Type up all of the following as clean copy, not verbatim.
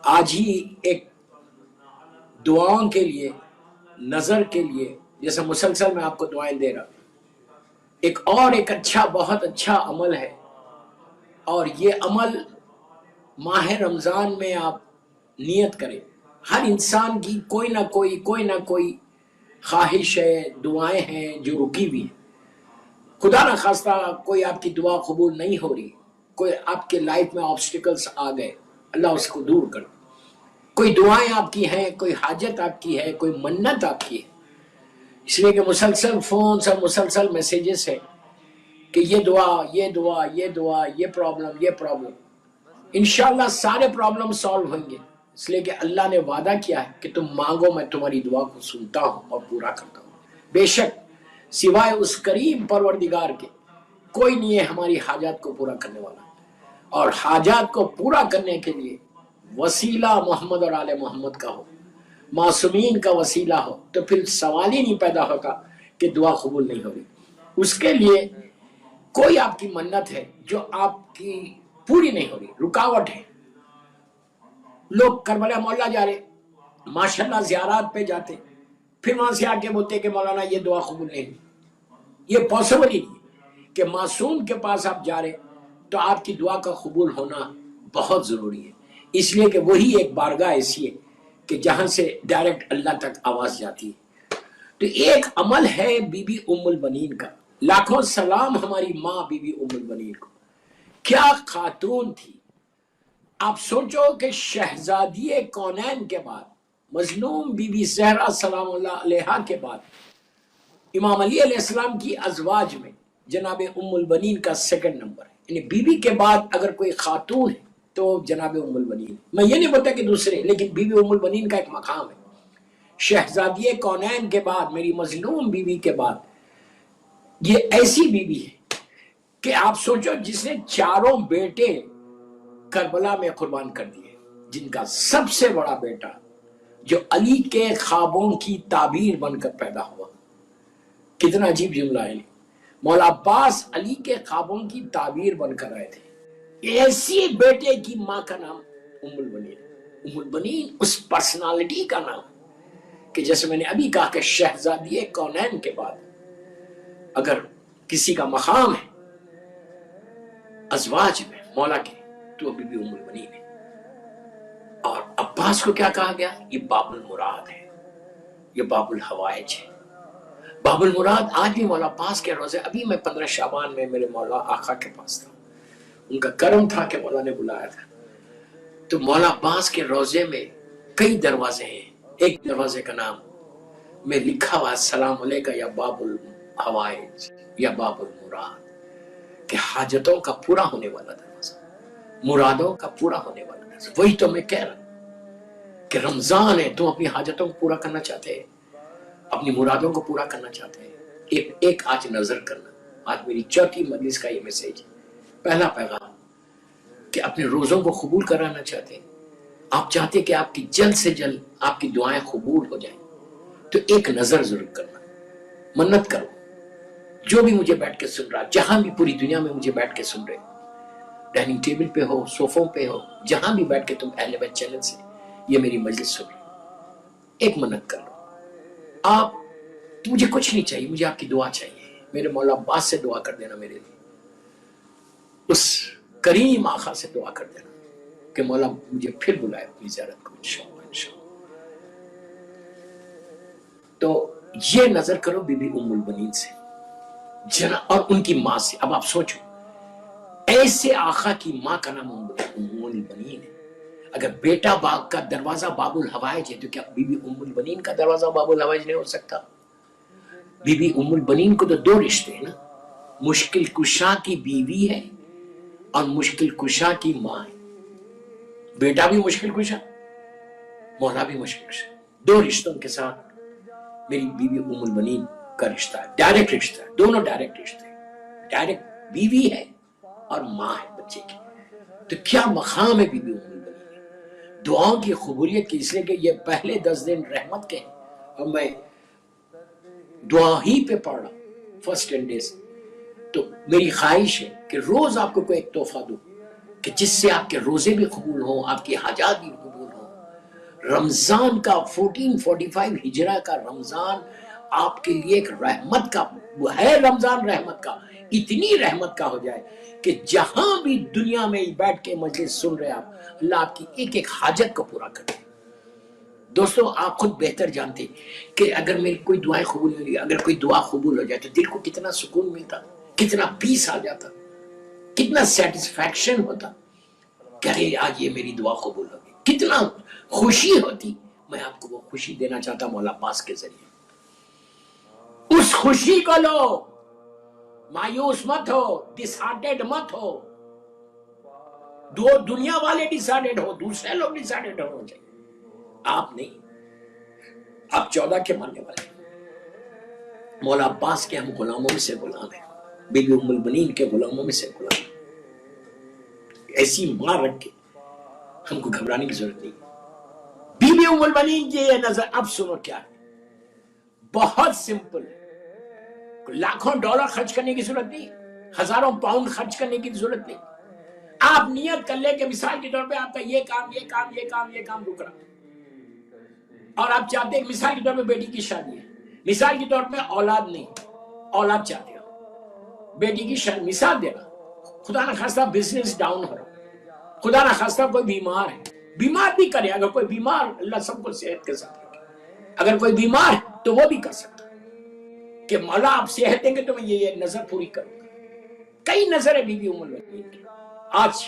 آج ہی ایک دعاؤں کے لیے، نظر کے لیے، جیسے مسلسل میں آپ کو دعائیں دے رہا، ایک اچھا، بہت اچھا عمل ہے، اور یہ عمل ماہ رمضان میں آپ نیت کریں۔ ہر انسان کی کوئی نہ کوئی خواہش ہے، دعائیں ہیں جو رکی ہوئی ہیں۔ خدا نہ خواستہ کوئی آپ کی دعا قبول نہیں ہو رہی، کوئی آپ کے لائف میں آبسٹیکلز آ گئے، اللہ اس کو دور کر۔ کوئی دعائیں آپ کی ہیں، کوئی حاجت آپ کی ہے، کوئی منت آپ کی ہے، اس لیے کہ مسلسل فونز اور مسلسل میسیجز ہے کہ یہ دعا، یہ دعا، یہ دعا، یہ پرابلم۔ انشاءاللہ سارے پرابلم سالو ہوئیں گے، اس لیے کہ اللہ نے وعدہ کیا ہے کہ تم مانگو میں تمہاری دعا کو سنتا ہوں اور پورا کرتا ہوں۔ بے شک سوائے اس کریم پروردگار کے کوئی نہیں ہے ہماری حاجات کو پورا کرنے والا، اور حاجات کو پورا کرنے کے لیے وسیلہ محمد اور آل محمد کا ہو، معصومین کا وسیلہ ہو، تو پھر سوال ہی نہیں پیدا ہوگا کہ دعا قبول نہیں ہو رہی۔ اس کے لیے کوئی آپ کی منت ہے جو آپ کی پوری نہیں ہو رہی، رکاوٹ ہے۔ لوگ کربلا مولا جا رہے، ماشاءاللہ زیارات پہ جاتے، پھر وہاں سے آ کے بولتے کہ مولانا یہ دعا قبول نہیں ہوئی۔ یہ پاسبل ہی نہیں کہ معصوم کے پاس آپ جا رہے تو آپ کی دعا کا قبول ہونا بہت ضروری ہے، اس لیے کہ وہی ایک بارگاہ ایسی ہے کہ جہاں سے ڈائریکٹ اللہ تک آواز جاتی ہے۔ تو ایک عمل ہے بی بی ام البنین کا، لاکھوں سلام ہماری ماں بی بی ام البنین کو، کیا خاتون تھی۔ آپ سوچو کہ شہزادی کونین کے بعد، مظلوم بی بی زہرا سلام اللہ علیہا کے بعد، امام علی علیہ السلام کی ازواج میں جناب ام البنین کا سیکنڈ نمبر ہے، یعنی بی بی کے بعد اگر کوئی خاتون ہے تو جناب ام البنین۔ میں یہ نہیں بولتا کہ دوسرے، لیکن بی بی ام البنین کا ایک مقام ہے۔ شہزادی کونین کے بعد، میری مظلوم بی بی کے بعد، یہ ایسی بی بی ہے کہ آپ سوچو جس نے چاروں بیٹے کربلا میں قربان کر دیے، جن کا سب سے بڑا بیٹا جو علی کے خوابوں کی تعبیر بن کر پیدا ہوا۔ کتنا عجیب جملہ ہے، مولا عباس علی کے خوابوں کی تعبیر بن کر آئے تھے۔ ایسی بیٹے کی ماں کا نام ام البنین۔ ام البنین اس پرسنالٹی کا نام کہ جیسے میں نے ابھی کہا کہ شہزادی کونین کے بعد اگر کسی کا مقام ہے ازواج میں مولا کے تو بی بی ام البنین ہے۔ اور عباس کو کیا کہا گیا؟ یہ باب المراد ہے، یہ باب الحوائج ہے۔ باب المراد آج بھی مولا عباس کے روزے، ابھی میں 15 شعبان میں میرے مولا آقا کے پاس تھا، ان کا کرم تھا کہ مولا نے بلایا تھا، تو مولا عباس کے روزے میں کئی دروازے ہیں، ایک دروازے کا نام میں لکھا ہوا السلام علیکہ یا باب الحوائج یا باب المراد، کہ حاجتوں کا پورا ہونے والا دروازہ، مرادوں کا پورا ہونے والا دروازہ۔ وہی تو میں کہہ رہا ہوں کہ رمضان ہے، تم اپنی حاجتوں کو پورا کرنا چاہتے ہیں، اپنی مرادوں کو پورا کرنا چاہتے ہیں، ایک آج نظر کرنا۔ آج میری چوتھی مجلس کا یہ میسیج ہے، پہلا پیغام کہ اپنے روزوں کو قبول کرانا چاہتے ہیں، آپ چاہتے ہیں کہ آپ کی جلد سے جلد آپ کی دعائیں قبول ہو جائیں، تو ایک نظر ضرور کرنا، منت کرو۔ جو بھی مجھے بیٹھ کے سن رہا، جہاں بھی پوری دنیا میں مجھے بیٹھ کے سن رہے، ڈائننگ ٹیبل پہ ہو، صوفوں پہ ہو، جہاں بھی بیٹھ کے تم اہل بیت چینل سے یہ میری مجلس سن رہے، ایک منت کر لو۔ آپ مجھے کچھ نہیں چاہیے، مجھے آپ کی دعا چاہیے، میرے مولا عباس سے دعا کر دینا، میرے لیے اس کریم آقا سے دعا کر دینا کہ مولا مجھے پھر بلائے اپنی زیارت کو انشاءاللہ۔ تو یہ نظر کرو بی بی ام البنین سے اور ان کی ماں سے۔ اب آپ سوچو ایسے آقا کی ماں کا نام ام البنین ہے، اگر بیٹا باغ کا دروازہ باب الحوائج ہے تو کیا بی بی ام البنین کا دروازہ باب الحوائج نہیں ہو سکتا؟ بی بی ام البنین کو تو دو رشتے ہیں نا، مشکل کشا کی بیوی ہے اور مشکل کشا کی ماں ہے۔ بیٹا بھی مشکل کشا، مولا بھی مشکل کشا، دو رشتوں کے ساتھ میری بی بی ام البنین کا رشتہ ہے، ڈائریکٹ رشتہ ہے، دونوں ڈائریکٹ رشتے ہیں، ڈائریکٹ بیوی ہے اور ماں ہے بچے کی۔ تو کیا مقام ہے بی بی ام البنین، دعاؤں کی قبولیت کی، اس لیے کہ یہ پہلے 10 دن رحمت کے ہیں، اور میں دعا ہی پہ پڑھ رہا فرسٹ 10 days، تو میری خواہش ہے کہ روز آپ کو کوئی ایک تحفہ دوں کہ جس سے آپ کے روزے بھی قبول ہوں، آپ کی حاجات بھی قبول ہوں، رمضان کا 1445 ہجرہ کا رمضان آپ کے لیے ایک رحمت کا ہے. رمضان رحمت کا، اتنی رحمت کا ہو جائے کہ جہاں بھی دنیا میں بیٹھ کے مجلس سن رہے آپ، اللہ آپ کی ایک ایک حاجت کو پورا کرے. دوستو آپ خود بہتر جانتے کہ اگر میری کوئی دعائیں قبول ہوئی، اگر کوئی دعا قبول ہو جائے تو دل کو کتنا سکون ملتا، کتنا پیس آ جاتا، کتنا سیٹسفیکشن ہوتا کہ آج یہ میری دعا قبول ہوگی، کتنا خوشی ہوتی. میں آپ کو وہ خوشی دینا چاہتا ہوں مولا پاس کے ذریعے. اس خوشی کو لو، مایوس مت ہو، ڈس ہارٹیڈ مت ہو. دنیا والے ڈیسائیڈڈ ہو، دوسرے لوگ ڈیسائیڈڈ ہونا چاہیے، آپ نہیں. آپ 14 کے ماننے والے. مولا عباس کے ہم غلاموں میں سے غلام ہیں، بی بی ام البنین کے غلاموں میں سے غلام ہیں. ایسی ماں رکھ کے ہم کو گھبرانے کی ضرورت نہیں. بی بی ام البنین کی یہ نظر اب سنو کیا ہے، بہت سمپل ہے. لاکھوں ڈالر خرچ کرنے کی ضرورت نہیں، ہزاروں پاؤنڈ خرچ کرنے کی ضرورت نہیں. آپ نیت کر لیں کہ مثال کے طور پہ آپ کا یہ کام رک رہا، اور آپ چاہتے ہیں مثال کے طور پہ بیٹی کی شادی ہے، مثال کے طور پہ اولاد نہیں، اولاد چاہتے ہو، بیٹی کی شادی، مثال دے رہا، خدا نہ خواستہ بزنس ڈاؤن ہو رہا، خدا نہ خواستہ کوئی بیمار ہے، بیمار بھی کرے. اگر کوئی بیمار، اللہ سب کو صحت کے ساتھ رکھے، اگر کوئی بیمار ہے تو وہ بھی کر سکتا کہ مولا آپ صحت دیں گے تو میں یہ نظر پوری کروں گا. کئی نظر ہے بی بی ام البنین کی. آج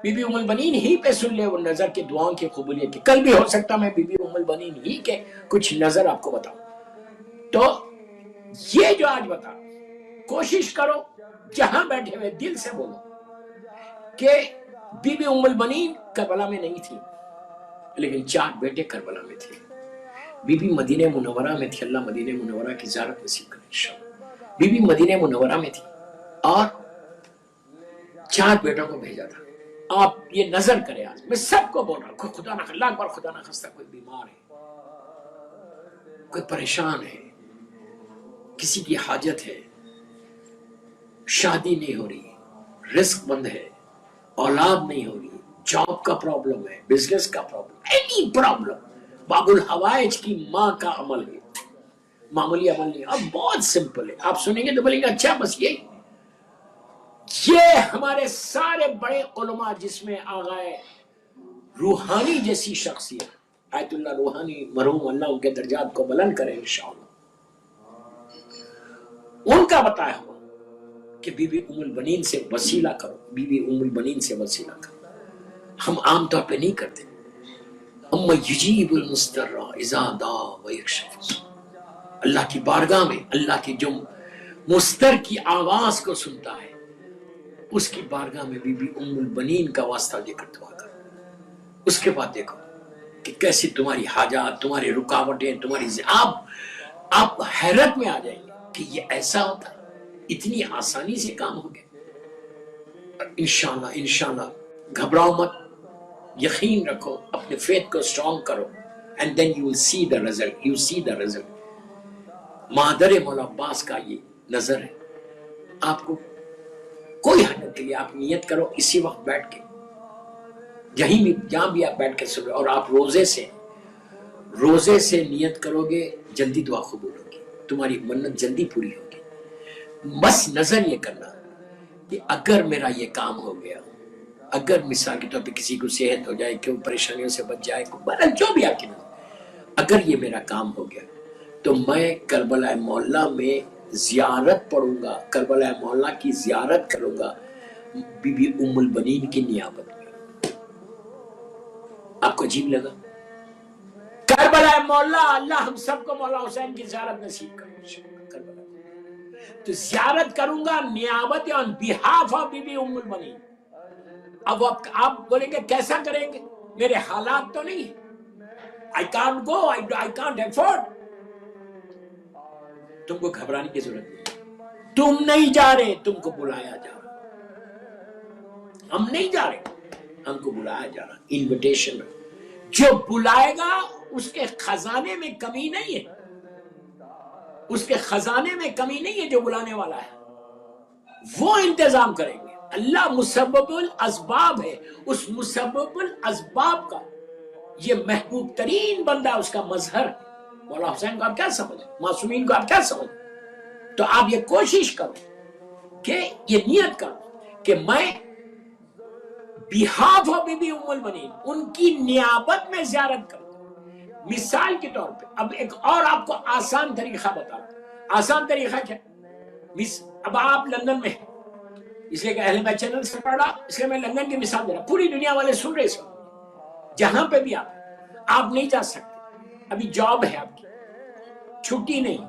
بی بی ام البنین ہی پہ سن لے وہ نظر کے دعاؤں کی قبولیت کی. کل بھی ہو سکتا میں بی بی ام البنین ہی کے کچھ نظر آپ کو بتاؤں. تو یہ جو آج بتا، کوشش کرو جہاں بیٹھے ہوئے دل سے بولو کہ بی بی ام البنین کربلا میں نہیں تھی، لیکن 4 بیٹے کربلا میں تھے. بی بی مدینہ منورہ میں تھی، اللہ مدینہ منورہ کی زیارت نصیب کرے انشاءاللہ. بی بی مدینہ منورہ میں تھی اور 4 بیٹوں کو بھیجا تھا. آپ یہ نظر کریں، آج میں سب کو بول رہا ہوں، خدا نہ اللہ اکبر، خدا نہ خواستہ کوئی بیمار ہے، کوئی پریشان ہے، کسی کی حاجت ہے، شادی نہیں ہو رہی، رزق بند ہے، اولاد نہیں ہو رہی، جاب کا پرابلم ہے، بزنس کا پرابلم، اینی پرابلم. باب الحوائج کی ماں کا عمل ہے، معمولی عمل نہیں. اب بہت سمپل ہے، آپ سنیں گے تو بولیں گے اچھا بس یہ ہمارے سارے بڑے علماء جس میں آغائے روحانی جیسی شخصیت آیت اللہ روحانی مرحوم، اللہ ان کے درجات کو بلند کرے انشاءاللہ، ان کا بتایا ہوا کہ بی بی ام البنین سے وسیلہ کرو، بی بی ام البنین سے وسیلہ کرو. ہم عام طور پہ نہیں کرتے. اما یجیب المستر اذا دعا ویکشف السوء، اللہ کی بارگاہ میں اللہ کی جو مستر کی آواز کو سنتا ہے، اس کی بارگاہ میں بی بی ام البنین کا واسطہ لے کر دعا کرو. اس کے بعد دیکھو کہ کیسی تمہاری حاجات، تمہاری رکاوٹیں، تمہاری آپ حیرت میں آ جائیں گے کہ یہ ایسا ہوتا ہے، اتنی آسانی سے کام ہو گیا. انشاءاللہ گھبراؤ مت، یقین رکھو، اپنے فیتھ کو اسٹرانگ کرو، and then you will see the result. You see the result. مادر مولا عباس کا یہ نظر ہے. آپ کو کوئی حاجت کے لیے آپ نیت کرو اسی وقت بیٹھ کے، جہاں بھی آپ بیٹھ کے سن رہے، اور آپ روزے سے نیت کرو گے، جلدی دعا قبول ہوگی، تمہاری منت جلدی پوری ہوگی. بس نظر یہ کرنا کہ اگر میرا یہ کام ہو گیا، اگر مثال کے طور پہ کسی کو صحت ہو جائے، کیوں پریشانیوں سے بچ جائے، جو بھی آپ کی نظر، اگر یہ میرا کام ہو گیا تو میں کربلا معلیٰ میں زیارت پڑھوں گا، کربلا معلیٰ کی زیارت کروں گا بی بی ام البنین کی نیابت میں. آپ کو عجیب لگا؟ کربلا معلیٰ، اللہ ہم سب کو مولا حسین کی زیارت نصیب کرے. کربلا تو زیارت کروں گا نیابت آن بیہاف آف بی بی ام البنین. اب آپ بولیں گے کیسا کریں گے، میرے حالات تو نہیں ہے، I can't go, I can't afford. تم کو گھبرانے کی ضرورت نہیں، تم نہیں جا رہے، تم کو بلایا جا رہا. ہم نہیں جا رہے، ہم کو بلایا جا رہا. انویٹیشن، جو بلائے گا اس کے خزانے میں کمی نہیں ہے، اس کے خزانے میں کمی نہیں ہے. جو بلانے والا ہے وہ انتظام کریں گے. اللہ مسبب الاسباب ہے، اس مسبب الاسباب کا یہ محبوب ترین بندہ اس کا مظہر ہے۔ مولا حسین کو آپ کیا سمجھیں، معصومین کو آپ کیا سمجھیں؟ تو آپ یہ کوشش کرو کہ یہ نیت کرو کہ میں بہاف آف بی بی ام المنین ان کی نیابت میں زیارت کروں۔ مثال کے طور پہ اب ایک اور آپ کو آسان طریقہ بتا رہا ہوں۔ آسان طریقہ کیا؟ اب آپ لندن میں ہیں، اس لیے کہ اہل بیت چینل سے پڑھ رہا، اس لیے میں لندن کی مثال دے رہا، پوری دنیا والے سن رہے سن، جہاں پہ بھی آپ نہیں جا سکتے، ابھی جاب ہے آپ کی، چھٹی نہیں،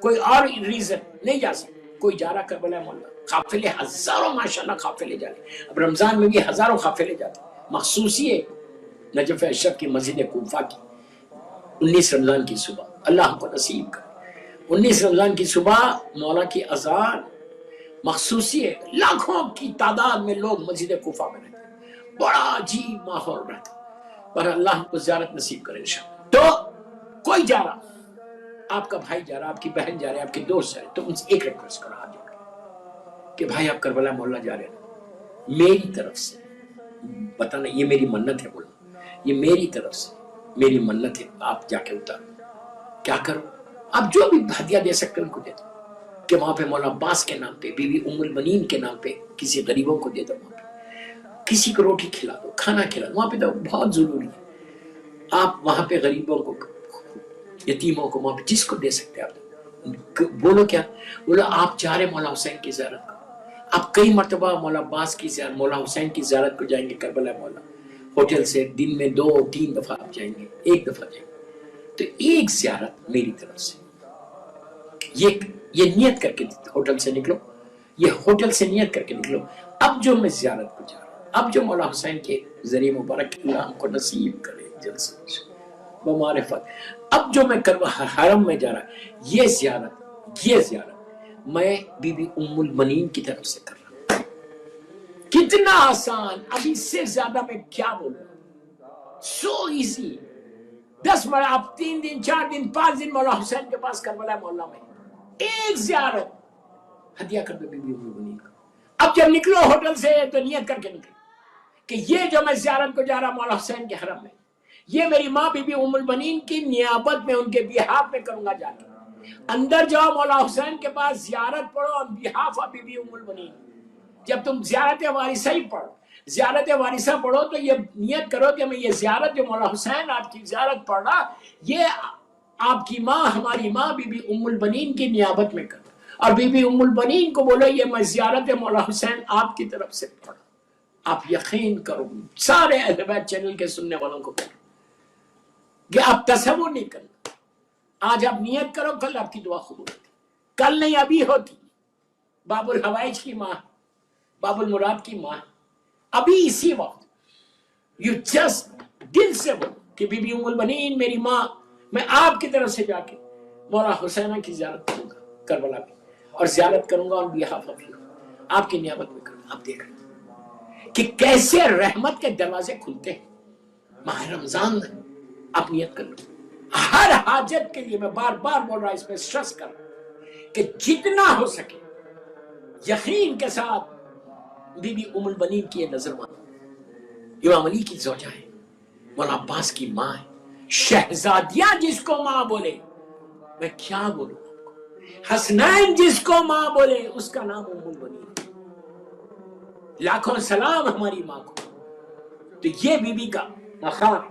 کوئی اور ریزن نہیں جا سکتے، کوئی جا رہا کربلا مولا، قافلے ہزاروں ماشاءاللہ قافلے جا رہے، اب رمضان میں بھی ہزاروں قافلے جاتے، مخصوصی ہے نجف اشرف کی مسجد کوفہ کی 19 رمضان کی صبح، اللہ ہم کو نصیب کرے، 19 رمضان کی صبح مولا کی اذان مخصوصی ہے، لاکھوں کی تعداد میں لوگ مسجد کوفہ میں رہتے، بڑا عجیب ماحول رہتا، پر اللہ ہم کو زیارت نصیب کرے انشاءاللہ۔ تو کوئی جا رہا، آپ کا بھائی جا رہا، آپ کی بہن جا رہے، آپ کے دوست جا رہے، تو ان سے ایک ریکویسٹ کرو ہاتھ جوڑ کے کہ بھائی آپ کربلا مولا جا رہے ہیں، میری طرف سے بتانا، یہ میری منت ہے، بولنا یہ میری طرف سے میری منت ہے، آپ جا کے اتارو۔ کیا کرو؟ آپ جو بھی ہدیہ دے سکتے ان کو دے دو، کہ وہاں پہ مولا عباس کے نام پہ، بی بی ام المنین کے نام پہ کسی غریبوں کو دے دو، وہاں پہ کسی کو روٹی کھلا دو، کھانا کھلا دو، وہاں پہ تو بہت ضروری ہے، آپ وہاں پہ غریبوں کو، یتیموں کو، وہاں پہ جس کو دے سکتے آپ بولو۔ کیا بولو؟ آپ جا رہے مولا حسین کی زیارت کو، آپ کئی مرتبہ مولا عباس کی زیارت، مولا حسین کی زیارت کو جائیں گے کربلا مولا، ہوٹل سے دن میں 2-3 دفعہ آپ جائیں گے، ایک دفعہ جائیں گے، تو ایک زیارت میری طرف سے، یہ نیت کر کے ہوٹل سے نکلو، یہ ہوٹل سے نیت کر کے نکلو، اب جو میں زیارت کو جا رہا ہوں، اب جو مولا حسین کے ذریعے مبارک اللہ ہم کو نصیب کرے جلسے بمعرفت، اب جو میں حرم میں جا رہا، یہ زیارت میں بی بی ام المنین کی طرف سے کر رہا ہوں۔ کتنا آسان، اب اس سے زیادہ میں کیا بولوں، سو ایزی۔ 10 مرہ آپ 3 دن 4 دن 5 دن مولا حسین کے پاس کربلا مولا میں، ایک زیارت ہدیہ کر دو بی بی ام المنین کو۔ اب جب نکلو ہوٹل سے تو نیت کر کے نکلو کہ یہ جو میں زیارت کو جا رہا مولا حسین کے حرم میں، یہ میری ماں بی بی ام المنین کی نیابت میں ان کے بیہاف میں کروں گا جا کے۔ اندر جاؤ مولا حسین کے پاس، زیارت پڑھو on behalf of بی بی ام المنین۔ جب تم زیارت وارثہ ہی پڑھو، زیارت وارثہ پڑھو تو یہ نیت کرو کہ میں یہ زیارت جو مولا حسین آپ کی زیارت پڑھ رہا، یہ آپ کی ماں، ہماری ماں بی بی ام المنین کی نیابت میں کرو، اور بی بی ام المنین کو بولو یہ میں زیارت مولا حسین آپ کی طرف سے پڑھا۔ آپ یقین کرو، سارے اہل بیت چینل کے سننے والوں کو کرو کہ آپ تصور نہیں کرنا، آج آپ نیت کرو، کل آپ کی دعا قبول ہوتی، کل نہیں ابھی ہوتی۔ باب الحوائج کی ماں، باب المراد کی ماں، ابھی اسی وقت یو جسٹ دل سے بولو کہ بی بی ام المنین میری ماں، میں آپ کی طرف سے جا کے مولا حسینہ کی زیارت کروں گا کربلا میں، اور زیارت کروں گا on behalf of you، آپ کی نیابت میں کروں گا۔ آپ دیکھ رہے ہیں کہ کیسے رحمت کے دروازے کھلتے ہیں ماہ رمضان میں۔ آپ نیت کر لو ہر حاجت کے لیے، میں بار بار بول رہا اس پہ سٹریس کر رہا ہوں کہ جتنا ہو سکے یقین کے ساتھ بی بی ام المنین کی یہ نظر مانو، امام علی کی زوجہ ہے، مولا عباس کی ماں ہے، شہزادیاں جس کو ماں بولے، میں کیا بولوں آپ کو، حسنین جس کو ماں بولے اس کا نام ام المنین، لاکھوں سلام ہماری ماں کو۔ تو یہ بی بی کا مقام،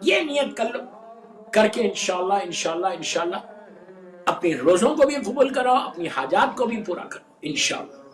یہ نیت کر لو، کر کے انشاءاللہ اپنے روزوں کو بھی قبول کرو، اپنی حاجات کو بھی پورا کرو انشاءاللہ۔